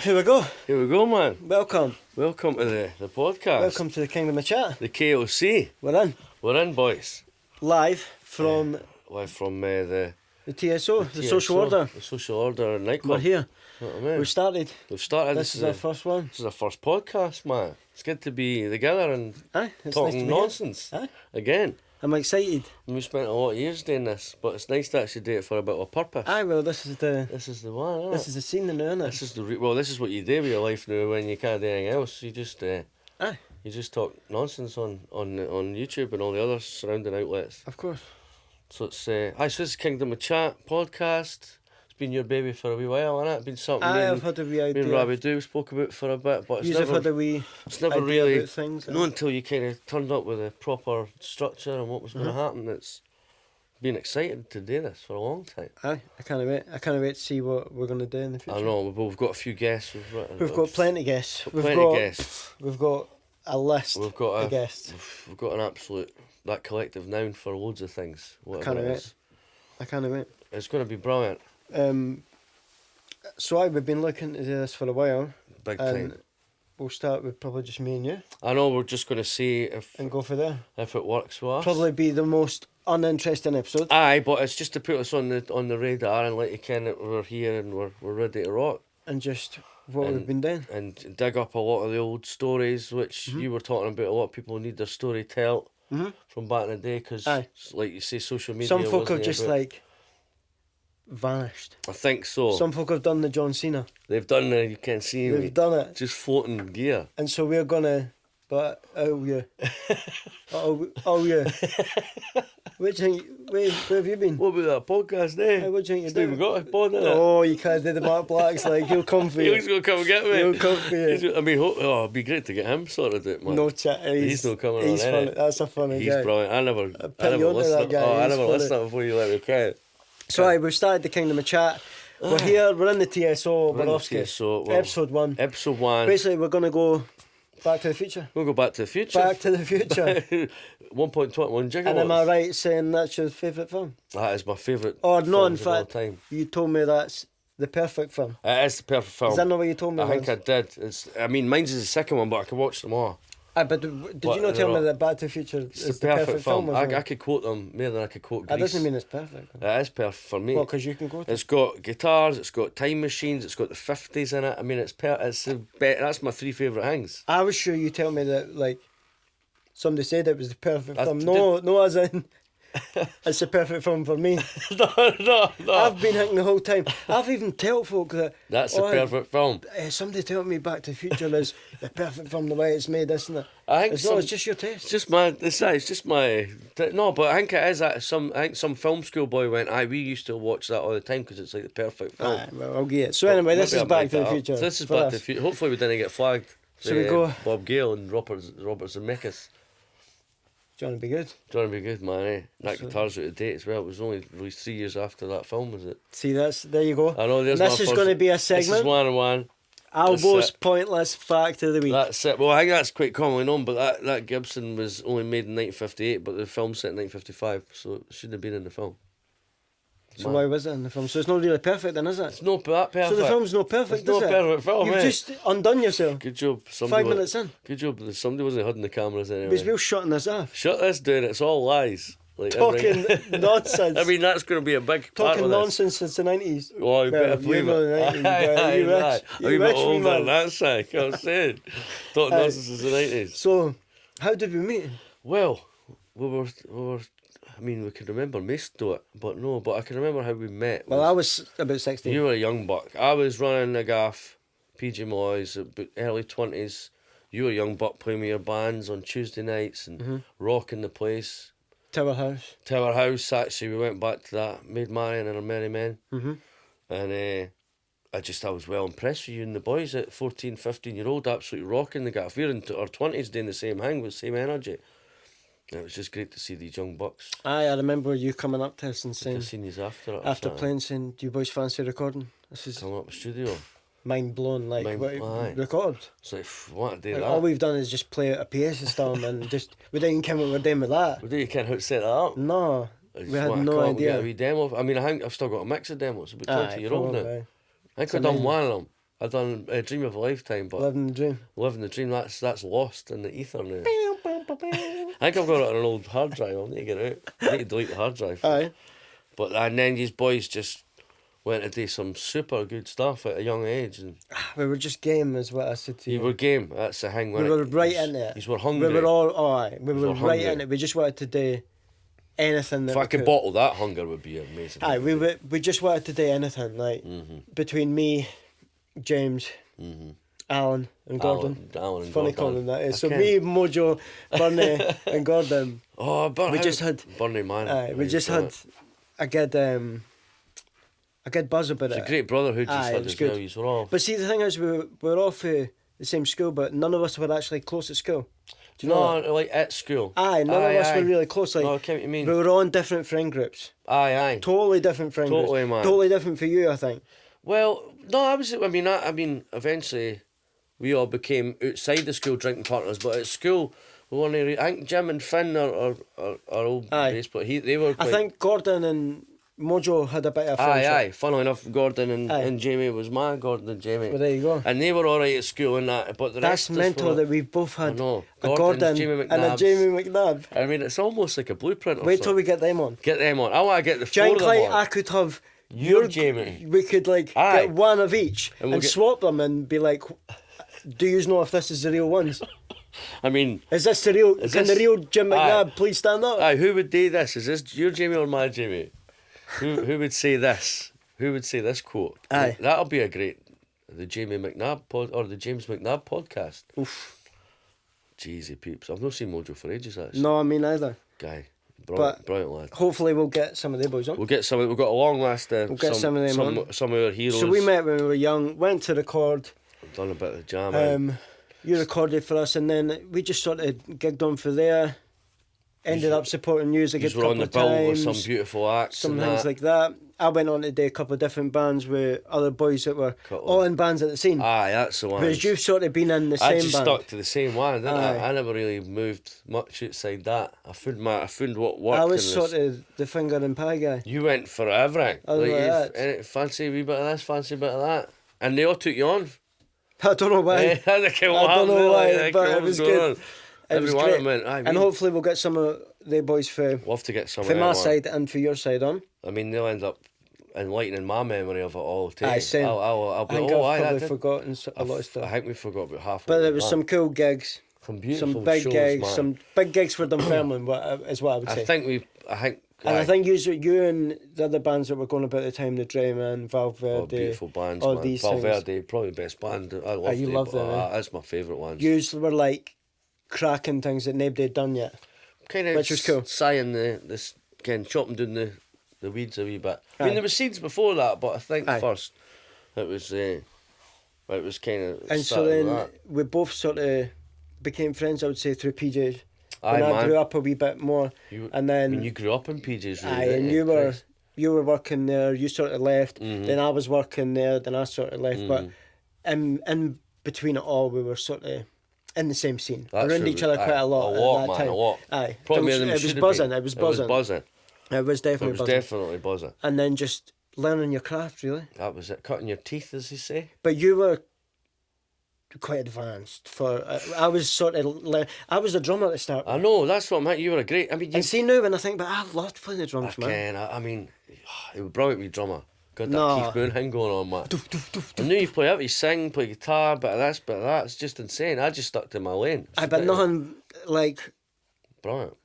Here we go. Here we go, man. Welcome. Welcome to the podcast. Welcome to the Kingdom of Chat. The KoC. We're in. Boys. Live from the TSO, the Social Order. The Social Order nightclub. We're here. You know what I mean? We've started. This is our first one. This is our first podcast, man. It's good to be together and It's talking nice to be nonsense. Here. Again. I'm excited. We spent a lot of years doing this, but it's nice to actually do it for a bit of a purpose. Well, this is the one, isn't this is the scene now, isn't it? This is this is what you do with your life now when you can't do anything else. You just you just talk nonsense on YouTube and all the other surrounding outlets. Of course. So it's so this is Kingdom of Chat podcast. It's been your baby for a wee while, hasn't it? It's been something I've had a wee idea. me and Robbie do spoke about for a bit, but You've had a wee it's never idea really about things. not until you kind of turned up with a proper structure and what was going to happen. It's been excited to do this for a long time. I can't wait. I can't wait to see what we're going to do in the future. I know, we've got a few guests. We've got plenty of guests. We've got a list of guests. We've got an absolute, that collective noun for loads of things. I can't wait. It's going to be brilliant. So we've been looking to do this for a while. Big time. We'll start with probably just me and you. I know, we're just going to see and go for there. If it works with us. Probably be the most uninteresting episode. Aye, but it's just to put us on the radar and let you ken that we're here and we're ready to rock. And just what we've been doing. And dig up a lot of the old stories, which you were talking about. A lot of people need their story told from back in the day, because, like you say, social media. Some folk have just vanished. I think so. Some folk have done the John Cena. They've done the you can't see me. They've done it. Just floating gear. And so we're gonna. But yeah. Where have you been? What about that podcast there? What do you think you're doing? We've got a pod in it. Oh, you can't do the Mark Black's like he'll come for you. He's gonna come and get me. He'll come for you. I mean, it'd be great to get him sorted out, man. No chat. He's not coming he's on. Funny. That's a funny guy. He's brilliant. I never listened. I never listened before you let me cry. So we've started the Kingdom of Chat. We're here. We're in the TSO. We're off episode 1. Episode 1. Basically, we're gonna go Back to the Future. We'll go Back to the Future. Back to the Future. 1.21 gigawatts. And am I right saying that's your favourite film? That is my favourite. Oh no! In fact, time. You told me that's the perfect film. It is the perfect film. Is that not what you told me? I think I did. Mine's is the second one, but I can watch them all. But did you not tell me that Back to the Future is the perfect film? I could quote them more than I could quote Grease. That doesn't mean it's perfect. It is perfect for me. Well, because you can quote it. It's got guitars, it's got time machines, it's got the 50s in it. I mean, it's that's my 3 favourite things. I was sure you tell me that, somebody said it was the perfect film. No, as in... It's the perfect film for me. No. I've been thinking the whole time. I've even told folk that's the perfect film. Somebody told me Back to the Future is the perfect film the way it's made, isn't it? I think it's just your taste. It's just my. No, but I think it is that I think some film school boy went. We used to watch that all the time because it's like the perfect film. Well, I'll get it. So anyway, this is Back to the Future. So this is Back to the Future. Hopefully we didn't get flagged. So we go. Bob Gale and Robert Zemeckis. Johnny be good. Johnny be good, man. Eh? That guitar's out of date as well. It was only released 3 years after that film, was it? See, there you go. I know. This is going to be a segment. This is 101. Albo's pointless fact of the week. That's it. Well, I think that's quite commonly known, but that Gibson was only made in 1958, but the film's set in 1955, so it shouldn't have been in the film. So why was it in the film? So it's not really perfect then, is it? It's not that perfect. So the film's not perfect, it's not a perfect film, You've just undone yourself. Good job. 5 minutes in. Good job. Somebody wasn't holding the cameras anyway. Because we're shutting this off. Shut this down. It's all lies. Talking nonsense. I mean, that's going to be a big part Talking of nonsense since the 90s. Oh, you better believe it. You wish older than that, Sack. I'm saying. Talking nonsense since the 90s. So, how did we meet? Well, we were I mean, we can remember most of it, but I can remember how we met. Well, I was about 16. You were a young buck. I was running the gaff, PG Moyes, about early 20s. You were a young buck playing with your bands on Tuesday nights and rocking the place. Tower House, actually, we went back to that. Maid Marian and Our Merry Men. And I was well impressed with you and the boys at 14, 15-year-old, absolutely rocking the gaff. We were in our 20s doing the same thing with the same energy. And it was just great to see these young bucks. I remember you coming up to us and saying... I've seen you after playing, saying, do you boys fancy recording? This is... Come up the studio. Mind blown, record. It's like, what a day that. All we've done is just play a PA system and we didn't even care what we're doing with that. We didn't care how to set that up. No, we had no idea. A wee demo. I mean, I think I've still got a mix of demos, about 20 year old now. I think I've done one of them. I done a Dream of a Lifetime, but Living the dream. Living the Dream, that's lost in the ether now. I think I've got it on an old hard drive. I'll need to get it out. I need to delete the hard drive. Aye. But and then these boys just went to do some super good stuff at a young age, and We were just game, is what I said to you. you were game. That's the thing. We were right in it. You were hungry. We were all, aye. We were were right hungry. in it. We just wanted to do anything that If I we could could. bottle that hunger, would be amazing. Aye, we just wanted to do anything, like, between me, James, Alan and Gordon. Alan and Funny Gordon. calling that is. So Okay. me, Mojo, Bernie and Gordon, Oh, but we just had- Bernie man. we just had a good buzz about It's it. a great brotherhood you Aye, it had was as well. good. You were all. But see, the thing is, we were all for the same school, but none of us were actually close at school. Do you know that? No, like at school. Aye, none of us were really close. Like, No, I get what you mean. we were all in different friend groups. Aye. Totally different friend Totally, groups. man. Totally different for you, I think. Well, no, I mean, eventually, we all became outside the school drinking partners, but at school, we weren't. I think Jim and Finn are old Aye. base, but they were. I Quite, think Gordon and Mojo had a bit of friendship. Aye. Funnily enough, Gordon Aye. and Jamie was my Gordon and Jamie. Well, there you go. And they were alright at school and that, but the That's rest of us mental were, that we've both I had know. a Gordon's Gordon Jamie and a McNabb's. Jamie McNabb. I mean, it's almost like a blueprint. Or Wait till something. we get them on. Get them on. I want to get the four Giant of them Clay, on. I could have Your Jamie. We could like Aye. get one of each And and, we'll get- swap them and be like, do you know if this is the real ones? I mean, Is this the real? Is Can this- the real Jim Aye. McNabb please stand up? aye, who would do this? Is this your Jamie or my Jamie? Who would say this? Who would say this quote? Aye. That'll be a great, the Jamie McNabb or the James McNabb podcast. Oof. Jeezy peeps, I've not seen Mojo for ages. Actually, No, I mean either. guy, brilliant, But- brilliant lad. Hopefully we'll get some of the boys on. We'll get some. We've got a long list. We'll get some of them on. Some of our heroes. So we met when we were young, went to record. Done a bit of jamming. You recorded for us, and then we just sort of gigged on for there. Ended up supporting you a good These were couple on the of bill with times. some beautiful acts Some and things that. like that. I went on to do a couple of different bands with other boys that were Couple. all in bands at the scene. Aye, that's the one. Whereas you've sort of been in the I same just band. stuck to the same one, didn't Aye. I? I never really moved much outside that. I found what worked. I was in sort this. of the finger and pie guy. You went for everything. I was like that. Fancy a wee bit of this, fancy a bit of that, and they all took you on. I don't know why. I don't know why, but it was good. It was Everyone great. went, aye, And we hopefully we'll get some of the boys for love to get some my of them on. side and for your side on. I mean, they'll end up enlightening my memory of it all too. Aye, same. I'll I be, think oh, I've aye, probably that did. forgotten a lot of I stuff. think we forgot about half. But of there it, was man. some cool gigs, some beautiful some big shows, gigs, man. some big gigs for Dunfermline, is what I would say. I think. And I aye. think you and the other bands that were going about at the time, the Drayman, Valverde, Oh, beautiful bands, all man. these Valverde, probably the best band. I love you them. love them, eh? That's my favourite ones. yous were like cracking things that nobody had done yet. Kind of which was cool. Sighing this, again, chopping down the weeds a wee bit. I Aye. mean, there were seeds before that, but I think Aye. first it was kind of. And so then we both sort of became friends, I would say, through PJs. Aye, When I man. grew up a wee bit more. And then, I mean, you grew up in PJs, really. aye, didn't and you were Christ. you were working there, you sort of left, Mm-hmm. then I was working there, then I sort of left. But in between it all, we were sort of in the same scene. That's Around what each we- other aye, quite a lot. a lot, at that man, time. a lot. Aye. Probably more It than was should have buzzing. been. It was buzzing. It was buzzing. It was It definitely was buzzing. definitely buzzing. And then just learning your craft, really. That was it. Cutting your teeth, as they say. But you were quite advanced for. I was sort of. I was a drummer at the start. I know, that's what I'm at. You were a great. I mean, you And see now when I think, but I loved playing the drums, man. can. I mean, it would brilliant wee drummer. Got that No. Keith Moon thing going on, man. I knew you play every sing, play guitar, bit of this, bit of that. It's just insane. I just stuck to my lane. I but nothing like Brilliant.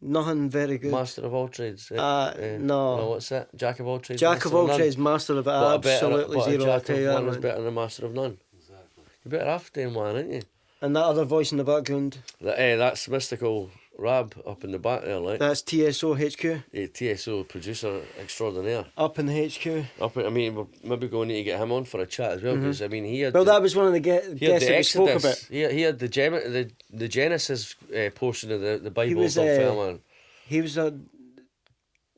nothing very good. Master of all trades. no. what's that? Jack of all trades. Jack master of all none. trades, master of it, But a better- absolutely but a zero. I'll Jack tell of you that, one is man. better than a master of none. Exactly. You better have to, man, ain't you? And that other voice in the background, That's mystical Rab up in the back there, like. that's TSO HQ. TSO producer extraordinaire. Up in the HQ. I mean, we're maybe going to need to get him on for a chat as well, because I mean, he had. Well, the- that was one of the He had guests the that we spoke Exodus. about. He had the Genesis portion of the Bible was, of Fairman.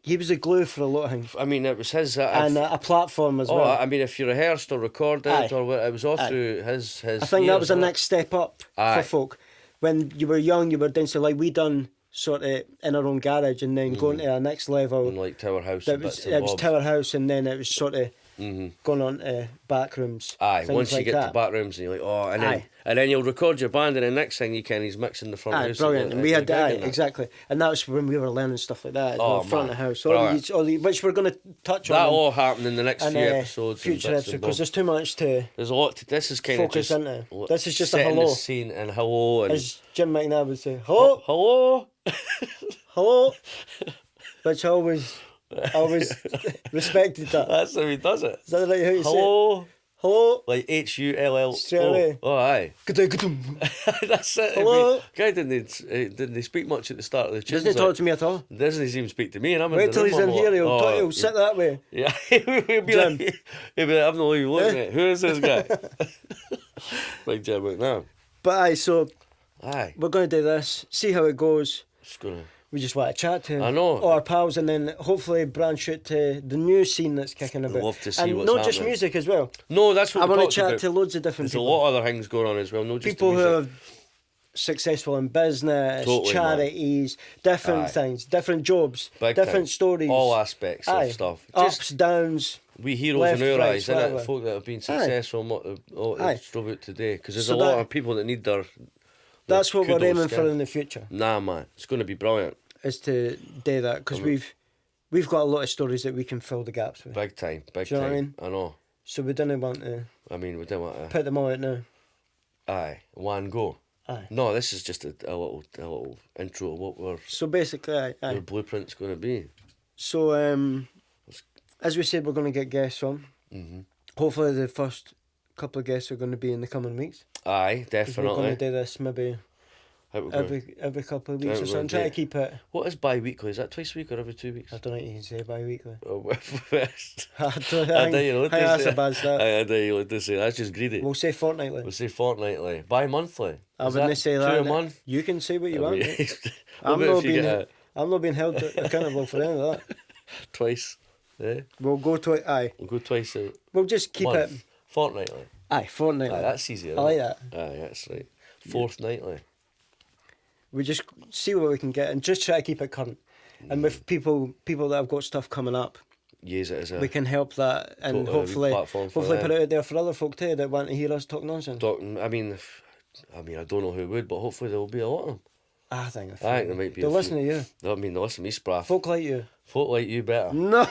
He was a glue for a lot of things. I mean, it was his. And a platform as well. I mean, if you rehearsed or recorded Aye. or what, it was all Aye. through his. I think that was the years, next step up Aye. for folk. When you were young, you were dancing like we done sort of in our own garage, and then going to our next level. and like Tower House. That and was bits and it was bobs. Tower House, and then it was sort of going on to back rooms. Aye, things once you like get that. to back rooms and you're like, oh, Aye. and then you'll record your band, and the next thing you can, he's mixing the front Aye, house. brilliant. And we you're had that, gigging that. exactly. And that was when we were learning stuff like that as Oh, well, front man, of the house. brilliant. Which we're going to touch That on. all happened in the next in, few episodes. Future and bits episodes, and because bobs. there's too much to There's a lot. This is kind of focus just into. This is just a setting hello. the scene and hello and As Jim McNabb would say, hello, hello. hello. Which I always respected that. That's how he does it. Is that the right how you say it? Hello, Hello. like HULL. Straight away. Oh, aye. Ka-dum. That's it. Hello. Guy didn't speak much at the start of the tunes. Doesn't he talk to me at all? Doesn't even speak to me, and I'm in Wait the till room he's in a lot. here, he'll sit that way. Yeah, he'll be Jim. like, I'm not even looking at. Who is this guy? Like Jim McNabb. But aye, so Aye, we're going to do this, see how it goes. just gonna. We just want to chat to I know. all our pals, and then hopefully branch out to the new scene that's kicking about. Love to see and what's not just happening. music as well. No, that's what I we want to talked chat about. to loads of different There's a people. lot of other things going on as well. No, just People the who music. are successful in business, Totally, man. charities, different Aye. things, different jobs, Big different time. stories. All aspects Aye. of stuff. Ups, downs. We heroes left, in our right, eyes, innit? whatever. Folk that have been successful and what Aye. they've strove out today. Because there's So a lot that- of people that need their That's what we're kudos, aiming for yeah. in the future, Nah, man, it's going to be brilliant. is to do that, because we've got a lot of stories that we can fill the gaps with. Big time, big Do you know time. what I mean? I know. So we didn't want to I mean, we didn't want to. put them all out now. Aye, one go. Aye. No, this is just a little intro of what So basically, aye. our blueprint's going to be. So as we said, we're going to get guests on. Mhm. Hopefully, the first couple of guests are going to be in the coming weeks. Aye, 'Cause we're going to definitely. do this maybe How we going? every couple of weeks How or we something. gonna Try do to it? keep it. What is bi-weekly? Is that twice a week or every 2 weeks? I don't think you can say bi-weekly. Oh, best. I don't I think, know you know think that's a bad start. I know you like to say that's just greedy. We'll say fortnightly. We'll say fortnightly, bi-monthly. I Is wouldn't say that. Two a month. You can say what you want. mate. What I'm about not if you being get I'm not being held accountable for any of that. twice? Yeah, We'll go to it. Aye. we'll go twice a We'll just keep month. it. Fortnightly. Aye, fortnightly. Aye, that's easier. I like isn't that. it? Aye, that's right. Fortnightly. We just see what we can get and just try to keep it current. And with people that have got stuff coming up, Use it as a we can help that and Totally, a wee hopefully platform for put them. it out there for other folk too that want to hear us talk nonsense. talking. I mean, I don't know who would, but hopefully there will be a lot of them. I think I think there might be. They'll a listen few. to you. I mean, they listen to me, spraff. Folk like you. Folk like you better. No,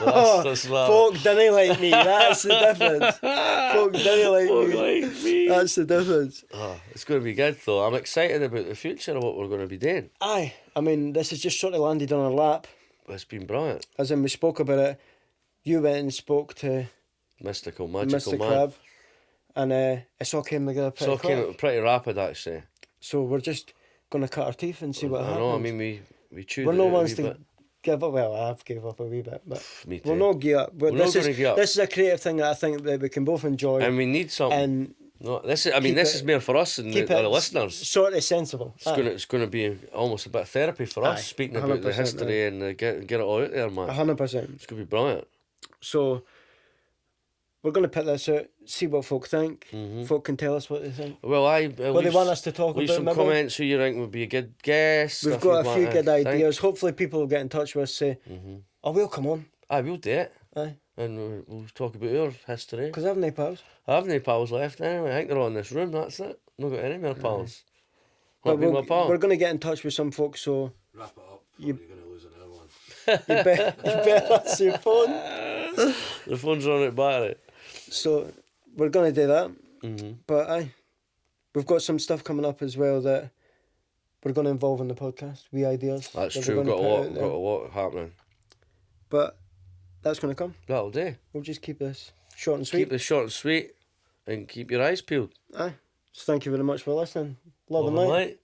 That's that. folk didn't like me. That's the difference. Folk didn't like Folk me. like me. That's the difference. Oh, it's going to be good though. I'm excited about the future of what we're going to be doing. Aye, I mean, this has just sort of landed on our lap. It's been brilliant. As in, we spoke about it. You went and spoke to Mystical, magical Mr. man. Crab, and it all came together pretty So it came quick. out pretty rapid actually. So we're just gonna cut our teeth and see what I happens. know. I mean, we chewed. we're it no out a ones wee to bit. give up. Well, I've gave up a wee bit, but Me too. we'll not give up. But We're not this is gonna give up. this is a creative thing that I think that we can both enjoy, And we need something. and No, this is. I mean, keep this it- is more for us and keep the it listeners. sort of sensible. It's gonna be almost a bit of therapy for us, Aye, speaking about the 100%, history and get it all out there, man. 100%. It's gonna be brilliant. So we're gonna put this out, see what folk think. Folk can tell us what they think. Well, What they want us to talk leave about. some maybe. comments who you think would be a good guest. We've if got you a few want to good think. ideas. Hopefully, people will get in touch with us. Say, "Oh, we'll come on." Aye, we'll do it, Aye, and we'll talk about our history. because I've no pals. I have no pals left anyway. I think they're all in this room. That's it. Not got any more pals. But Not be my pal. we're going to get in touch with some folks, so Wrap it up. You- You're going to lose another one. you better answer your phone. The phone's running out of battery. So we're going to do that. Mm-hmm. But aye, we've got some stuff coming up as well that we're going to involve in the podcast. Wee ideas. That's that true. we're We've got a gonna put lot. out Got there. a lot happening. But that's going to come. That'll do. We'll just keep this short and sweet. Keep this short and sweet, and keep your eyes peeled. Aye. So thank you very much for listening. Love and Love and light. light.